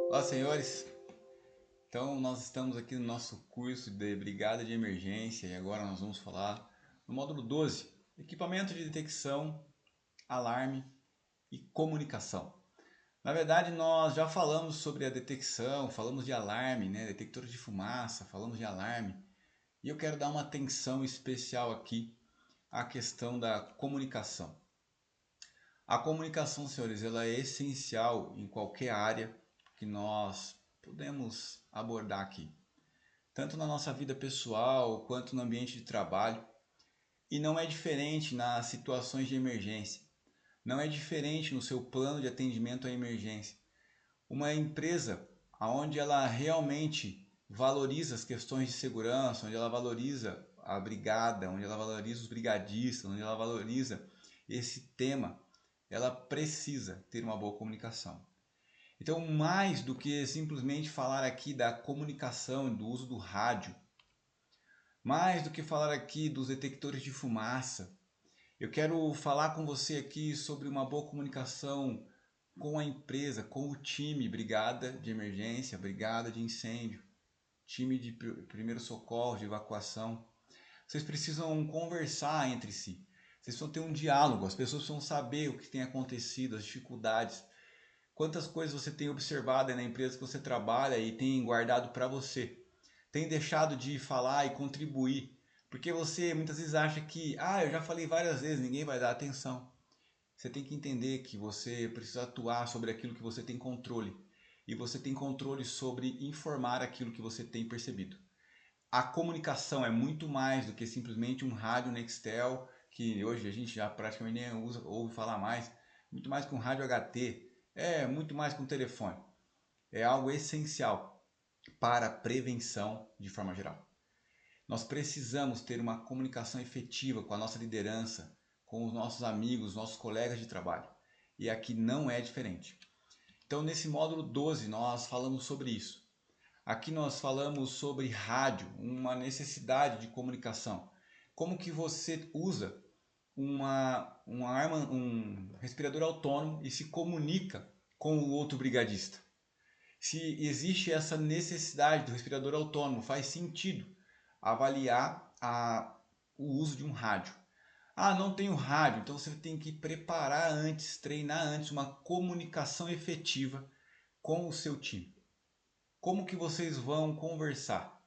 Olá, senhores. Então, nós estamos aqui no nosso curso de Brigada de Emergência e agora nós vamos falar no módulo 12, equipamento de detecção, alarme e comunicação. Na verdade, nós já falamos sobre a detecção, falamos de alarme, detector de fumaça, falamos de alarme, e eu quero dar uma atenção especial aqui à questão da comunicação. A comunicação, senhores, ela é essencial em qualquer área que nós podemos abordar aqui, tanto na nossa vida pessoal quanto no ambiente de trabalho. E não é diferente nas situações de emergência. Não é diferente no seu plano de atendimento à emergência. Uma empresa onde ela realmente valoriza as questões de segurança, onde ela valoriza a brigada, onde ela valoriza os brigadistas, onde ela valoriza esse tema, ela precisa ter uma boa comunicação. Então, mais do que simplesmente falar aqui da comunicação, do uso do rádio, mais do que falar aqui dos detectores de fumaça, eu quero falar com você aqui sobre uma boa comunicação com a empresa, com o time, brigada de emergência, brigada de incêndio, time de primeiro socorro, de evacuação. Vocês precisam conversar entre si. Vocês precisam ter um diálogo, as pessoas precisam saber o que tem acontecido, as dificuldades. Quantas coisas você tem observado aí na empresa que você trabalha e tem guardado para você? Tem deixado de falar e contribuir? Porque você muitas vezes acha que, eu já falei várias vezes, ninguém vai dar atenção. Você tem que entender que você precisa atuar sobre aquilo que você tem controle. E você tem controle sobre informar aquilo que você tem percebido. A comunicação é muito mais do que simplesmente um rádio Nextel, que hoje a gente já praticamente nem ouve falar mais. Muito mais que um rádio HT, muito mais que um telefone. É algo essencial para a prevenção de forma geral. Nós precisamos ter uma comunicação efetiva com a nossa liderança, com os nossos amigos, nossos colegas de trabalho. E aqui não é diferente. Então, nesse módulo 12, nós falamos sobre isso. Aqui nós falamos sobre rádio, uma necessidade de comunicação. Como que você usa uma arma, um respirador autônomo e se comunica com o outro brigadista. Se existe essa necessidade do respirador autônomo, faz sentido avaliar o uso de um rádio. Não tenho rádio, então você tem que preparar antes, treinar antes uma comunicação efetiva com o seu time. Como que vocês vão conversar?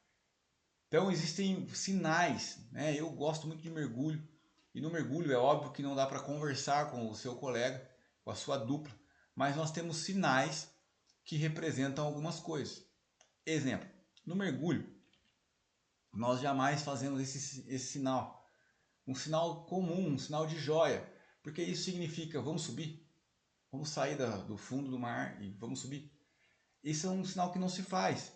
Então existem sinais, né? Eu gosto muito de mergulho e no mergulho é óbvio que não dá para conversar com o seu colega, com a sua dupla, mas nós temos sinais que representam algumas coisas. Exemplo, no mergulho nós jamais fazemos esse sinal, um sinal comum, um sinal de joia, porque isso significa vamos subir, vamos sair do fundo do mar e vamos subir. Isso é um sinal que não se faz.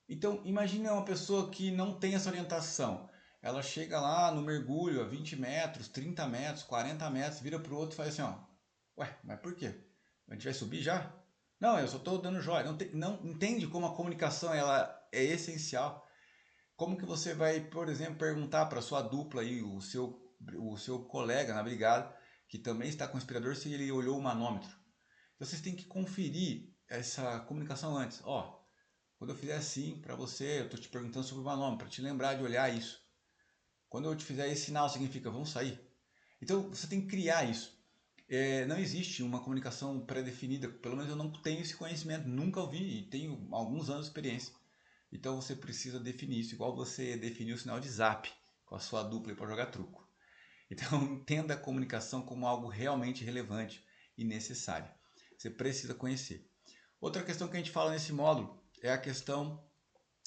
Então, imagine uma pessoa que não tem essa orientação. Ela chega lá no mergulho a 20 metros, 30 metros, 40 metros, vira para o outro e faz assim, ó. Ué, mas por quê? A gente vai subir já? Não, eu só estou dando joia. Não entende como a comunicação ela é essencial. Como que você vai, por exemplo, perguntar para sua dupla aí, o seu colega na brigada, que também está com o respirador, se ele olhou o manômetro. Então, vocês têm que conferir essa comunicação antes. Ó, quando eu fizer assim para você, eu estou te perguntando sobre o manômetro, para te lembrar de olhar isso. Quando eu te fizer esse sinal, significa vamos sair. Então, você tem que criar isso. Não existe uma comunicação pré-definida, pelo menos eu não tenho esse conhecimento, nunca ouvi e tenho alguns anos de experiência. Então você precisa definir isso, igual você definiu o sinal de zap com a sua dupla para jogar truco. Então entenda a comunicação como algo realmente relevante e necessário. Você precisa conhecer. Outra questão que a gente fala nesse módulo é a questão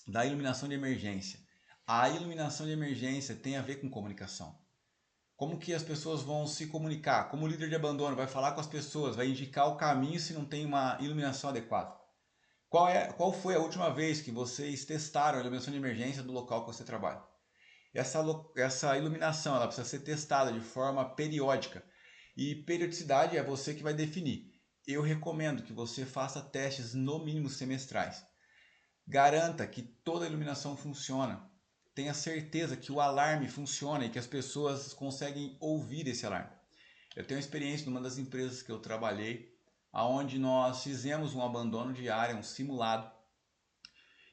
da iluminação de emergência. A iluminação de emergência tem a ver com comunicação. Como que as pessoas vão se comunicar? Como o líder de abandono vai falar com as pessoas, vai indicar o caminho se não tem uma iluminação adequada? Qual foi a última vez que vocês testaram a iluminação de emergência do local que você trabalha? Essa iluminação ela precisa ser testada de forma periódica. E periodicidade é você que vai definir. Eu recomendo que você faça testes no mínimo semestrais. Garanta que toda a iluminação funciona. Tenha certeza que o alarme funciona e que as pessoas conseguem ouvir esse alarme. Eu tenho experiência numa das empresas que eu trabalhei. onde nós fizemos um abandono de área, um simulado.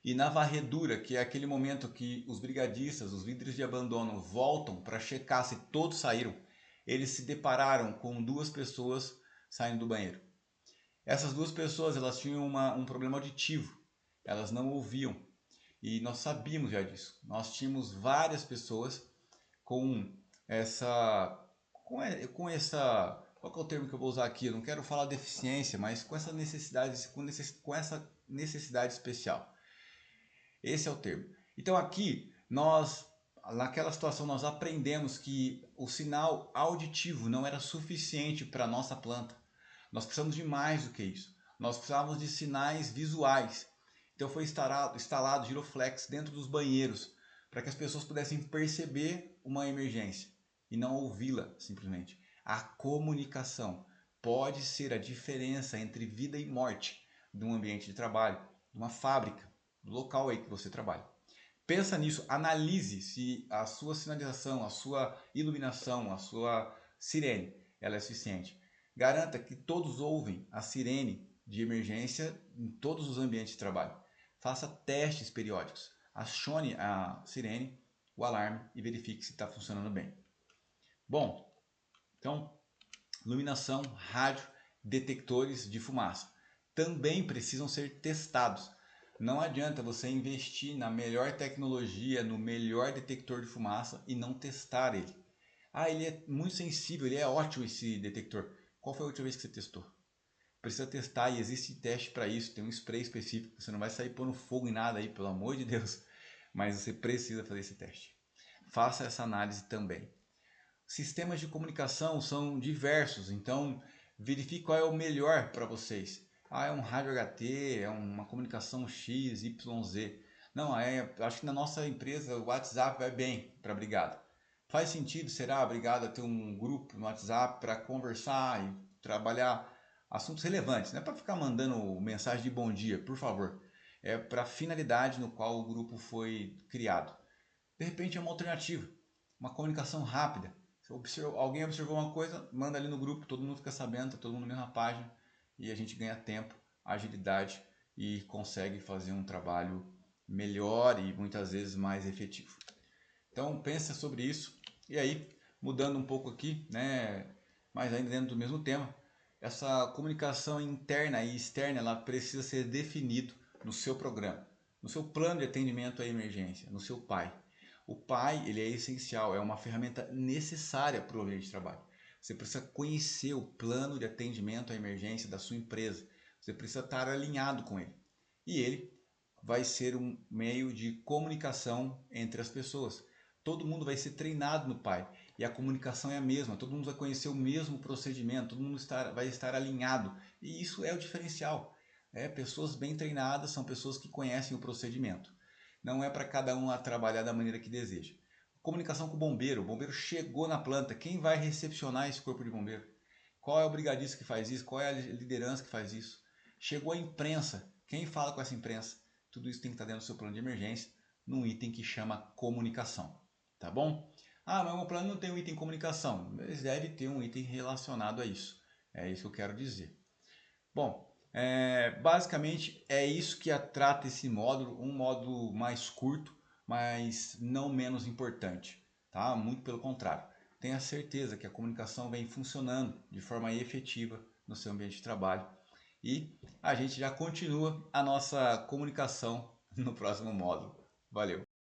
E na varredura, que é aquele momento que os brigadistas, os líderes de abandono, voltam para checar se todos saíram, eles se depararam com duas pessoas saindo do banheiro. Essas duas pessoas, elas tinham um problema auditivo, elas não ouviam. E nós sabíamos já disso. Nós tínhamos várias pessoas com essa... Com essa... Qual que é o termo que eu vou usar aqui? Eu não quero falar deficiência, mas com essa necessidade, com essa necessidade especial. Esse é o termo. Então aqui, naquela situação, nós aprendemos que o sinal auditivo não era suficiente para a nossa planta. Nós precisamos de mais do que isso. Nós precisávamos de sinais visuais. Então foi instalado giroflex dentro dos banheiros para que as pessoas pudessem perceber uma emergência e não ouvi-la simplesmente. A comunicação pode ser a diferença entre vida e morte de um ambiente de trabalho, de uma fábrica, do local aí que você trabalha. Pensa nisso, analise se a sua sinalização, a sua iluminação, a sua sirene, ela é suficiente. Garanta que todos ouvem a sirene de emergência em todos os ambientes de trabalho. Faça testes periódicos. Acione a sirene, o alarme e verifique se está funcionando bem. Bom, então, iluminação, rádio, detectores de fumaça também precisam ser testados. Não adianta você investir na melhor tecnologia, no melhor detector de fumaça e não testar ele. Ah, ele é muito sensível, ele é ótimo esse detector. Qual foi a última vez que você testou? Precisa testar e existe teste para isso, tem um spray específico. Você não vai sair pondo fogo em nada aí, pelo amor de Deus. Mas você precisa fazer esse teste. Faça essa análise também. Sistemas de comunicação são diversos, então verifique qual é o melhor para vocês. Ah, é um rádio HT, é uma comunicação X, Y, Z. Não, acho que na nossa empresa o WhatsApp vai bem para a brigada. Faz sentido, será a brigada ter um grupo no WhatsApp para conversar e trabalhar assuntos relevantes? Não é para ficar mandando mensagem de bom dia, por favor. É para a finalidade no qual o grupo foi criado. De repente é uma alternativa, uma comunicação rápida. Alguém observou uma coisa, manda ali no grupo, todo mundo fica sabendo, tá todo mundo na mesma página e a gente ganha tempo, agilidade e consegue fazer um trabalho melhor e muitas vezes mais efetivo. Então pensa sobre isso e aí, mudando um pouco aqui, né, mas ainda dentro do mesmo tema, essa comunicação interna e externa ela precisa ser definido no seu programa, no seu plano de atendimento à emergência, no seu PAI. O PAI ele é essencial, é uma ferramenta necessária para o ambiente de trabalho. Você precisa conhecer o plano de atendimento à emergência da sua empresa. Você precisa estar alinhado com ele. E ele vai ser um meio de comunicação entre as pessoas. Todo mundo vai ser treinado no PAI e a comunicação é a mesma. Todo mundo vai conhecer o mesmo procedimento, todo mundo vai estar alinhado. E isso é o diferencial. Pessoas bem treinadas são pessoas que conhecem o procedimento. Não é para cada um a trabalhar da maneira que deseja. Comunicação com o bombeiro chegou na planta, quem vai recepcionar esse corpo de bombeiro? Qual é o brigadista que faz isso? Qual é a liderança que faz isso? Chegou a imprensa, quem fala com essa imprensa? Tudo isso tem que estar dentro do seu plano de emergência, num item que chama comunicação, tá bom? Ah, mas o meu plano não tem um item comunicação, mas deve ter um item relacionado a isso. É isso que eu quero dizer. Bom, basicamente é isso que trata esse módulo, um módulo mais curto, mas não menos importante, tá? Muito pelo contrário. Tenha certeza que a comunicação vem funcionando de forma efetiva no seu ambiente de trabalho e a gente já continua a nossa comunicação no próximo módulo. Valeu!